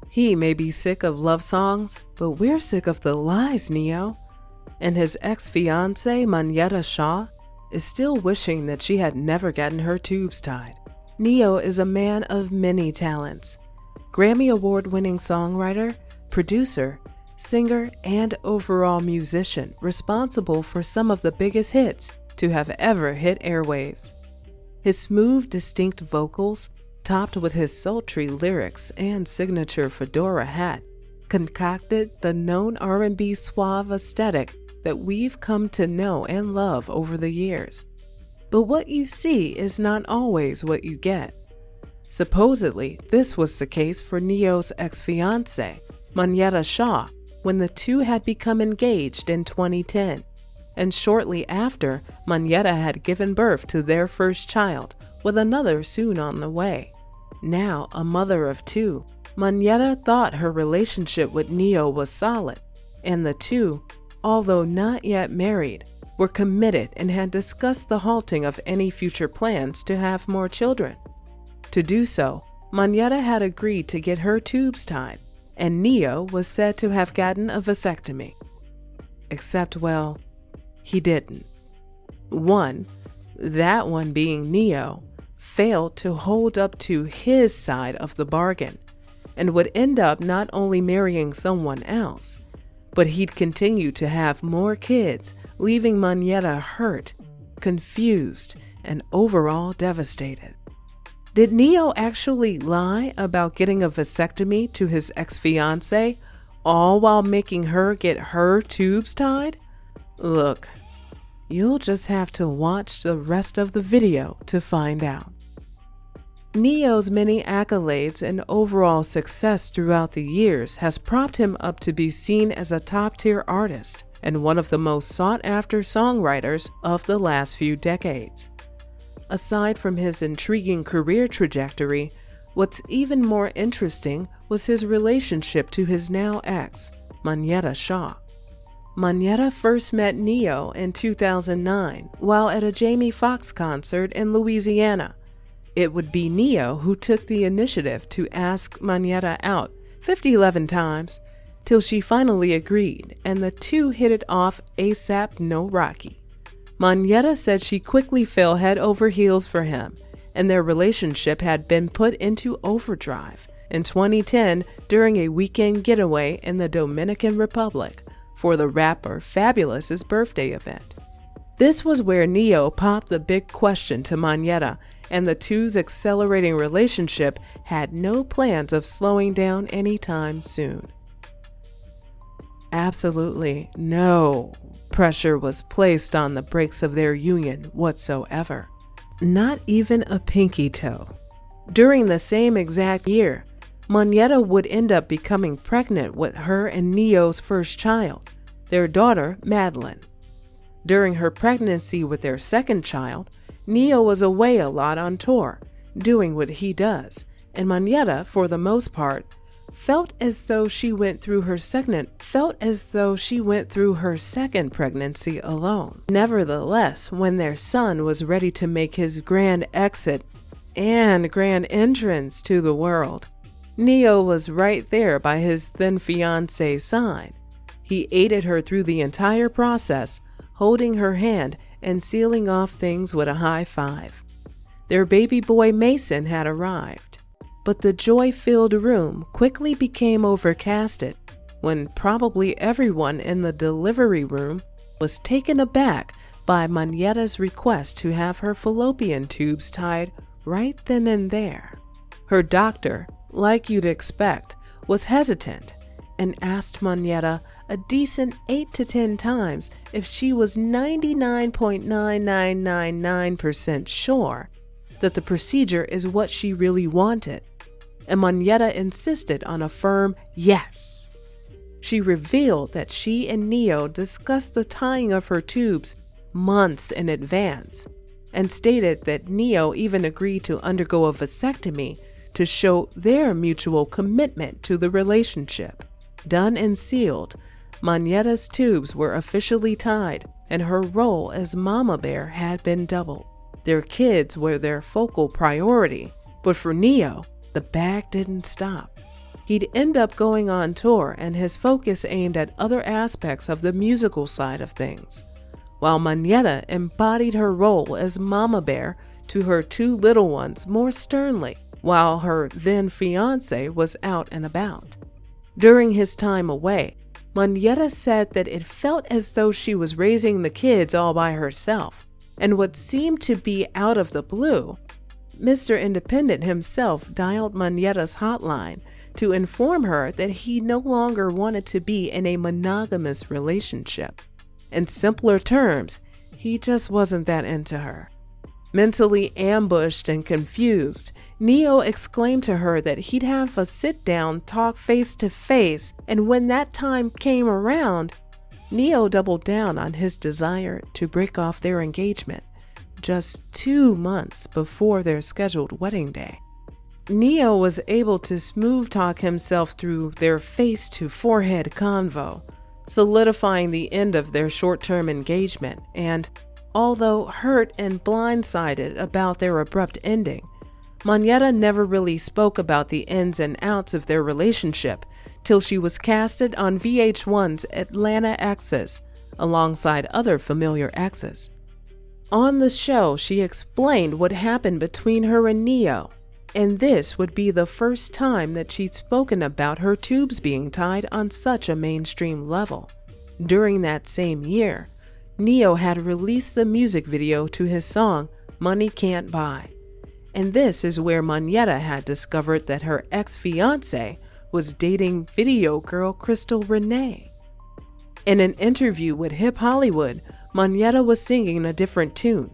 He may be sick of love songs, but we're sick of the lies, NeYo. And his ex-fiance, Monyetta Shaw, is still wishing that she had never gotten her tubes tied. NeYo is a man of many talents. Grammy Award-winning songwriter, producer, singer, and overall musician responsible for some of the biggest hits to have ever hit airwaves. His smooth, distinct vocals, topped with his sultry lyrics and signature fedora hat, concocted the known R&B suave aesthetic that we've come to know and love over the years. But what you see is not always what you get. Supposedly, this was the case for NeYo's ex-fiancée, Monyetta Shaw, when the two had become engaged in 2010. And shortly after, Monyetta had given birth to their first child, with another soon on the way. Now a mother of two, Monyetta thought her relationship with NeYo was solid, and the two, although not yet married, were committed and had discussed the halting of any future plans to have more children. To do so, Monyetta had agreed to get her tubes tied, and NeYo was said to have gotten a vasectomy. Except, well, he didn't. That one being NeYo, failed to hold up to his side of the bargain, and would end up not only marrying someone else, but he'd continue to have more kids, leaving Monyetta hurt, confused, and overall devastated. Did NeYo actually lie about getting a vasectomy to his ex-fiancée, all while making her get her tubes tied? Look, you'll just have to watch the rest of the video to find out. NeYo's many accolades and overall success throughout the years has propped him up to be seen as a top-tier artist and one of the most sought-after songwriters of the last few decades. Aside from his intriguing career trajectory, what's even more interesting was his relationship to his now ex, Monyetta Shaw. Monyetta first met NeYo in 2009 while at a Jamie Foxx concert in Louisiana. It would be NeYo who took the initiative to ask Monyetta out 11 times, till she finally agreed, and the two hit it off ASAP no Rocky. Monyetta said she quickly fell head over heels for him, and their relationship had been put into overdrive in 2010 during a weekend getaway in the Dominican Republic for the rapper Fabulous's birthday event. This was where NeYo popped the big question to Monyetta, and the two's accelerating relationship had no plans of slowing down anytime soon. Absolutely no pressure was placed on the breaks of their union whatsoever. Not even a pinky toe. During the same exact year, Monyetta would end up becoming pregnant with her and NeYo's first child, their daughter Madeline. During her pregnancy with their second child, NeYo was away a lot on tour, doing what he does, and Monyetta, for the most part, felt as though she went through her second pregnancy alone. Nevertheless, when their son was ready to make his grand exit and grand entrance to the world, NeYo was right there by his then fiance's side. He aided her through the entire process, holding her hand and sealing off things with a high five. Their baby boy Mason had arrived, but the joy-filled room quickly became overcasted when probably everyone in the delivery room was taken aback by Monyetta's request to have her fallopian tubes tied right then and there. Her doctor, like you'd expect, was hesitant and asked Monyetta a decent 8 to 10 times if she was 99.9999% sure that the procedure is what she really wanted, and Monyetta insisted on a firm yes. She revealed that she and NeYo discussed the tying of her tubes months in advance, and stated that NeYo even agreed to undergo a vasectomy to show their mutual commitment to the relationship. Done and sealed, Monyetta's tubes were officially tied, and her role as mama bear had been doubled. Their kids were their focal priority, but for NeYo, the bag didn't stop. he'd end up going on tour and his focus aimed at other aspects of the musical side of things, while Monyetta embodied her role as mama bear to her two little ones more sternly, while her then fiance was out and about. During his time away, Monyetta said that it felt as though she was raising the kids all by herself, and what seemed to be out of the blue, Mr. Independent himself dialed Monyetta's hotline to inform her that he no longer wanted to be in a monogamous relationship. In simpler terms, he just wasn't that into her. Mentally ambushed and confused, NeYo exclaimed to her that he'd have a sit-down talk face-to-face, and when that time came around, NeYo doubled down on his desire to break off their engagement just 2 months before their scheduled wedding day. NeYo was able to smooth talk himself through their face-to-forehead convo, solidifying the end of their short-term engagement, and although hurt and blindsided about their abrupt ending, Monyetta never really spoke about the ins and outs of their relationship till she was casted on VH1's Atlanta Exes alongside other familiar exes. On the show, she explained what happened between her and NeYo, and this would be the first time that she'd spoken about her tubes being tied on such a mainstream level. During that same year, NeYo had released the music video to his song Money Can't Buy, and this is where Monyetta had discovered that her ex-fiance was dating video girl Crystal Renee. In an interview with Hip Hollywood, Monyetta was singing a different tune,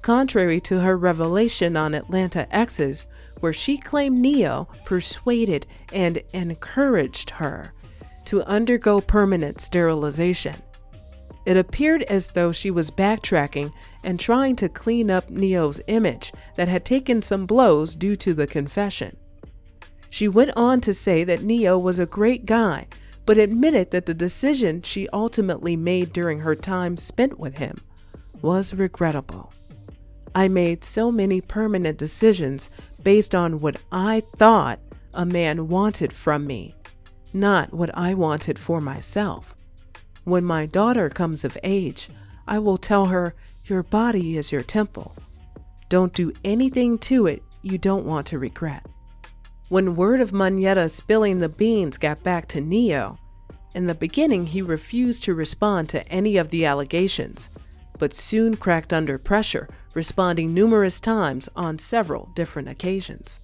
contrary to her revelation on Atlanta Exes, where she claimed NeYo persuaded and encouraged her to undergo permanent sterilization. It appeared as though she was backtracking and trying to clean up NeYo's image that had taken some blows due to the confession. She went on to say that NeYo was a great guy, but admitted that the decision she ultimately made during her time spent with him was regrettable. I made so many permanent decisions based on what I thought a man wanted from me, not what I wanted for myself. When my daughter comes of age, I will tell her, your body is your temple. Don't do anything to it you don't want to regret. When word of Monyetta spilling the beans got back to NeYo, in the beginning he refused to respond to any of the allegations, but soon cracked under pressure, responding numerous times on several different occasions.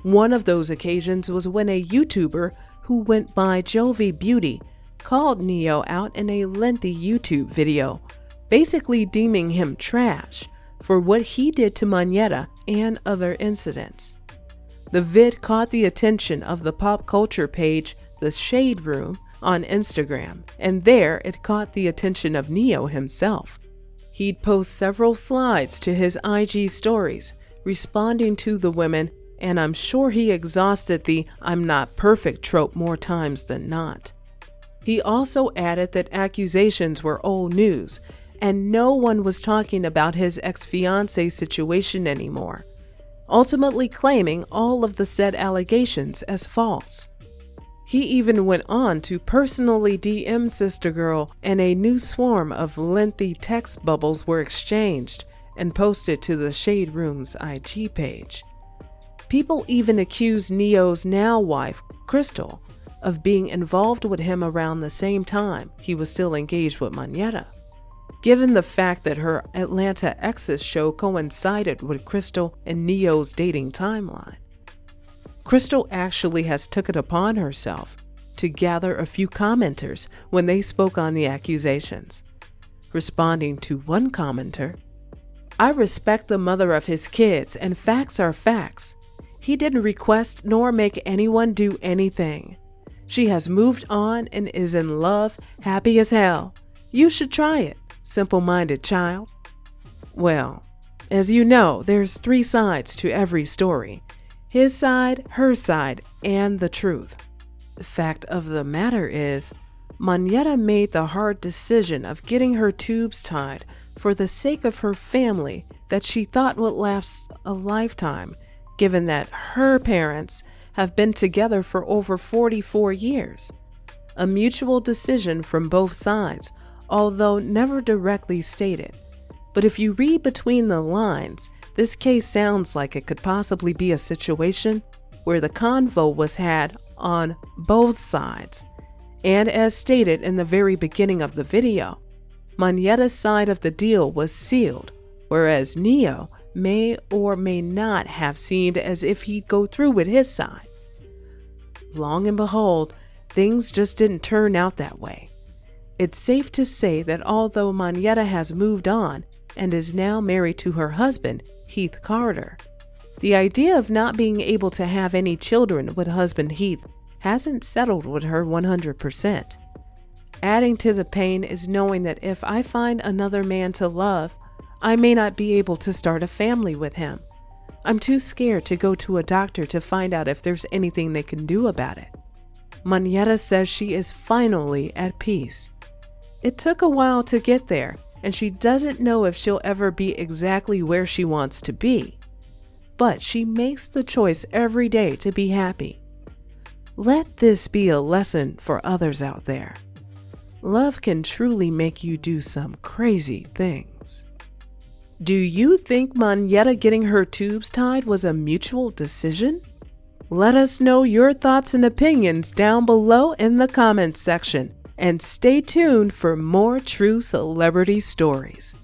One of those occasions was when a YouTuber who went by Jovi Beauty called NeYo out in a lengthy YouTube video, basically deeming him trash for what he did to Monyetta and other incidents. The vid caught the attention of the pop culture page The Shade Room on Instagram, and there it caught the attention of NeYo himself. He'd post several slides to his IG stories, responding to the women, and I'm sure he exhausted the "I'm not perfect" trope more times than not. He also added that accusations were old news, and no one was talking about his ex-fiancé situation anymore, ultimately claiming all of the said allegations as false. He even went on to personally DM Sister Girl, and a new swarm of lengthy text bubbles were exchanged and posted to the Shade Room's IG page. People even accused NeYo's now wife, Crystal, of being involved with him around the same time he was still engaged with Monyetta, given the fact that her Atlanta Exes show coincided with Crystal and NeYo's dating timeline. Crystal actually has took it upon herself to gather a few commenters when they spoke on the accusations. Responding to one commenter, "I respect the mother of his kids, and facts are facts. He didn't request nor make anyone do anything. She has moved on and is in love, happy as hell. You should try it, simple-minded child." Well, as you know, there's 3 sides to every story: his side, her side, and the truth. The fact of the matter is, Monyetta made the hard decision of getting her tubes tied for the sake of her family that she thought would last a lifetime, given that her parents have been together for over 44 years. A mutual decision from both sides, although never directly stated. But if you read between the lines, this case sounds like it could possibly be a situation where the convo was had on both sides. And as stated in the very beginning of the video, Monyetta's side of the deal was sealed, whereas NeYo may or may not have seemed as if he'd go through with his side. Long and behold, things just didn't turn out that way. It's safe to say that although Monyetta has moved on and is now married to her husband, Heath Carter, the idea of not being able to have any children with husband Heath hasn't settled with her 100%. Adding to the pain is knowing that if I find another man to love, I may not be able to start a family with him. I'm too scared to go to a doctor to find out if there's anything they can do about it. Monyetta says she is finally at peace. It took a while to get there, and she doesn't know if she'll ever be exactly where she wants to be. But she makes the choice every day to be happy. Let this be a lesson for others out there. Love can truly make you do some crazy things. Do you think Monyetta getting her tubes tied was a mutual decision? Let us know your thoughts and opinions down below in the comments section, and stay tuned for more true celebrity stories.